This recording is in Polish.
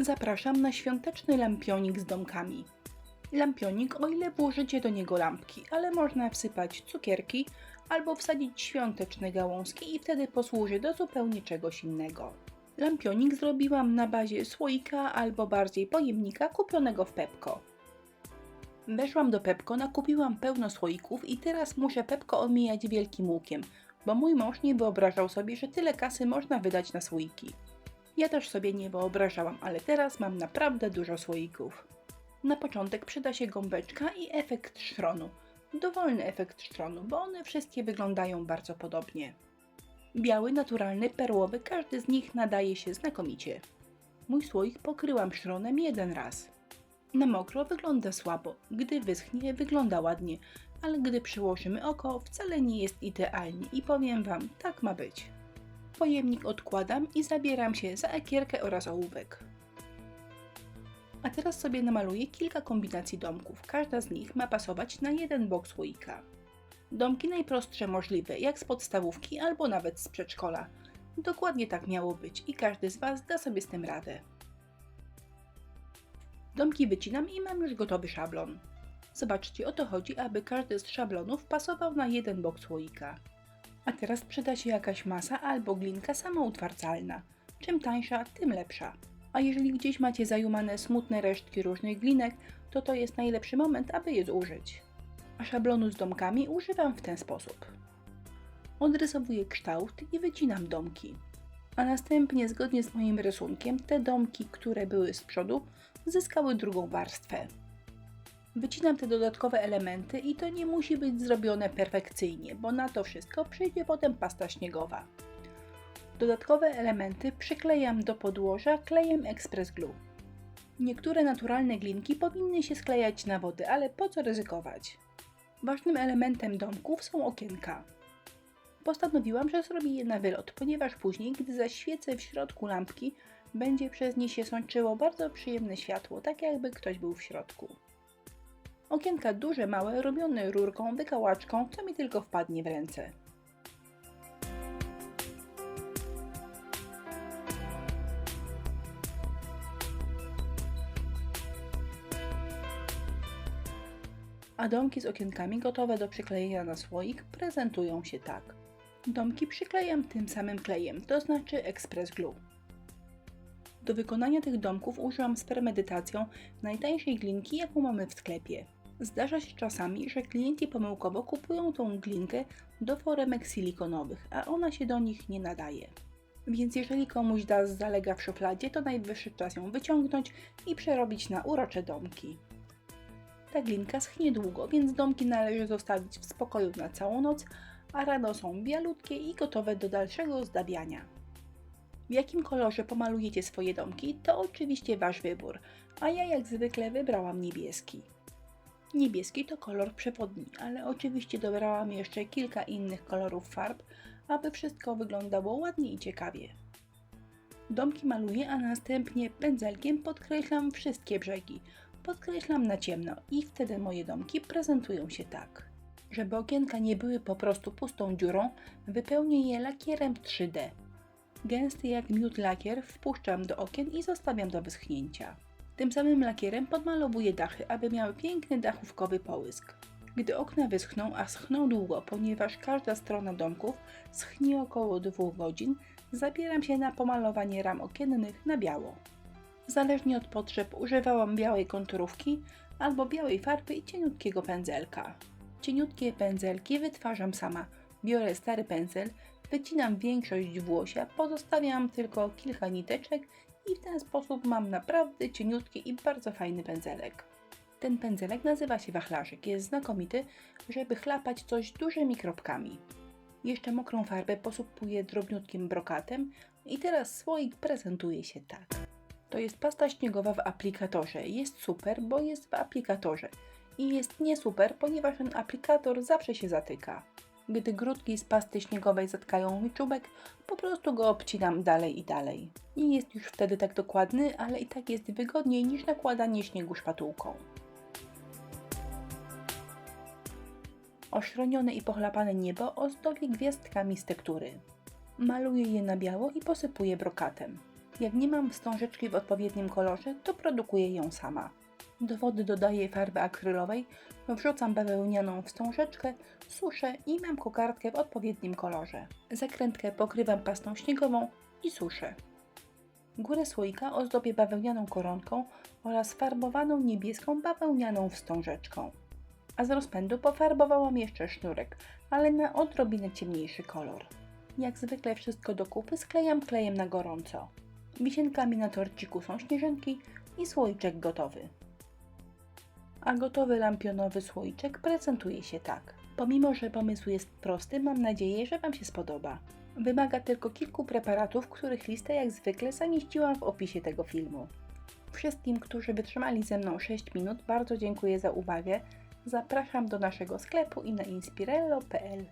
Zapraszam na świąteczny lampionik z domkami. Lampionik, o ile włożycie do niego lampki, ale można wsypać cukierki albo wsadzić świąteczne gałązki i wtedy posłuży do zupełnie czegoś innego. Lampionik zrobiłam na bazie słoika albo bardziej pojemnika kupionego w Pepco. Weszłam do Pepco, nakupiłam pełno słoików i teraz muszę Pepco omijać wielkim łukiem, bo mój mąż nie wyobrażał sobie, że tyle kasy można wydać na słoiki. Ja też sobie nie wyobrażałam, ale teraz mam naprawdę dużo słoików. Na początek przyda się gąbeczka i efekt szronu. Dowolny efekt szronu, bo one wszystkie wyglądają bardzo podobnie. Biały, naturalny, perłowy, każdy z nich nadaje się znakomicie. Mój słoik pokryłam szronem jeden raz. Na mokro wygląda słabo, gdy wyschnie wygląda ładnie, ale gdy przyłożymy oko wcale nie jest idealnie i powiem Wam, tak ma być. Pojemnik odkładam i zabieram się za ekierkę oraz ołówek. A teraz sobie namaluję kilka kombinacji domków. Każda z nich ma pasować na jeden bok słoika. Domki najprostsze możliwe, jak z podstawówki albo nawet z przedszkola. Dokładnie tak miało być i każdy z Was da sobie z tym radę. Domki wycinam i mam już gotowy szablon. Zobaczcie, o to chodzi, aby każdy z szablonów pasował na jeden bok słoika. A teraz przyda się jakaś masa albo glinka samoutwardzalna. Czym tańsza, tym lepsza. A jeżeli gdzieś macie zajumane smutne resztki różnych glinek, to jest najlepszy moment, aby je zużyć. A szablonu z domkami używam w ten sposób. Odrysowuję kształt i wycinam domki. A następnie, zgodnie z moim rysunkiem, te domki, które były z przodu, zyskały drugą warstwę. Wycinam te dodatkowe elementy i to nie musi być zrobione perfekcyjnie, bo na to wszystko przyjdzie potem pasta śniegowa. Dodatkowe elementy przyklejam do podłoża klejem Express Glue. Niektóre naturalne glinki powinny się sklejać na wodę, ale po co ryzykować? Ważnym elementem domków są okienka. Postanowiłam, że zrobię je na wylot, ponieważ później, gdy zaświecę w środku lampki, będzie przez nie się sączyło bardzo przyjemne światło, tak jakby ktoś był w środku. Okienka duże, małe, robione rurką, wykałaczką, co mi tylko wpadnie w ręce. A domki z okienkami gotowe do przyklejenia na słoik prezentują się tak. Domki przyklejam tym samym klejem, to znaczy Express Glue. Do wykonania tych domków użyłam z premedytacją najtańszej glinki, jaką mamy w sklepie. Zdarza się czasami, że klienci pomyłkowo kupują tą glinkę do foremek silikonowych, a ona się do nich nie nadaje. Więc jeżeli komuś zalega w szufladzie, to najwyższy czas ją wyciągnąć i przerobić na urocze domki. Ta glinka schnie długo, więc domki należy zostawić w spokoju na całą noc, a rano są bialutkie i gotowe do dalszego zdabiania. W jakim kolorze pomalujecie swoje domki, to oczywiście Wasz wybór, a ja jak zwykle wybrałam niebieski. Niebieski to kolor przewodni, ale oczywiście dobrałam jeszcze kilka innych kolorów farb, aby wszystko wyglądało ładnie i ciekawie. Domki maluję, a następnie pędzelkiem podkreślam wszystkie brzegi. Podkreślam na ciemno i wtedy moje domki prezentują się tak. Żeby okienka nie były po prostu pustą dziurą, wypełnię je lakierem 3D. Gęsty jak miód lakier wpuszczam do okien i zostawiam do wyschnięcia. Tym samym lakierem podmalowuję dachy, aby miały piękny dachówkowy połysk. Gdy okna wyschną, a schną długo, ponieważ każda strona domków schnie około 2 godzin, zabieram się na pomalowanie ram okiennych na biało. Zależnie od potrzeb używałam białej konturówki albo białej farby i cieniutkiego pędzelka. Cieniutkie pędzelki wytwarzam sama. Biorę stary pędzel, wycinam większość włosia, pozostawiam tylko kilka niteczek i w ten sposób mam naprawdę cieniutki i bardzo fajny pędzelek. Ten pędzelek nazywa się wachlarzyk, jest znakomity, żeby chlapać coś dużymi kropkami. Jeszcze mokrą farbę posypuję drobniutkim brokatem i teraz słoik prezentuje się tak. To jest pasta śniegowa w aplikatorze. Jest super, bo jest w aplikatorze. I jest nie super, ponieważ ten aplikator zawsze się zatyka. Gdy grudki z pasty śniegowej zatkają mi czubek, po prostu go obcinam dalej i dalej. Nie jest już wtedy tak dokładny, ale i tak jest wygodniej niż nakładanie śniegu szpatułką. Oszronione i pochlapane niebo ozdobię gwiazdkami z tektury. Maluję je na biało i posypuję brokatem. Jak nie mam wstążeczki w odpowiednim kolorze, to produkuję ją sama. Do wody dodaję farby akrylowej, wrzucam bawełnianą wstążeczkę, suszę i mam kokardkę w odpowiednim kolorze. Zakrętkę pokrywam pastą śniegową i suszę. Górę słoika ozdobię bawełnianą koronką oraz farbowaną niebieską bawełnianą wstążeczką. A z rozpędu pofarbowałam jeszcze sznurek, ale na odrobinę ciemniejszy kolor. Jak zwykle wszystko do kupy sklejam klejem na gorąco. Wisienкami na torciku są śnieżynki i słoiczek gotowy. A gotowy lampionowy słoiczek prezentuje się tak. Pomimo, że pomysł jest prosty, mam nadzieję, że Wam się spodoba. Wymaga tylko kilku preparatów, których listę jak zwykle zamieściłam w opisie tego filmu. Wszystkim, którzy wytrzymali ze mną 6 minut, bardzo dziękuję za uwagę. Zapraszam do naszego sklepu i na inspirello.pl.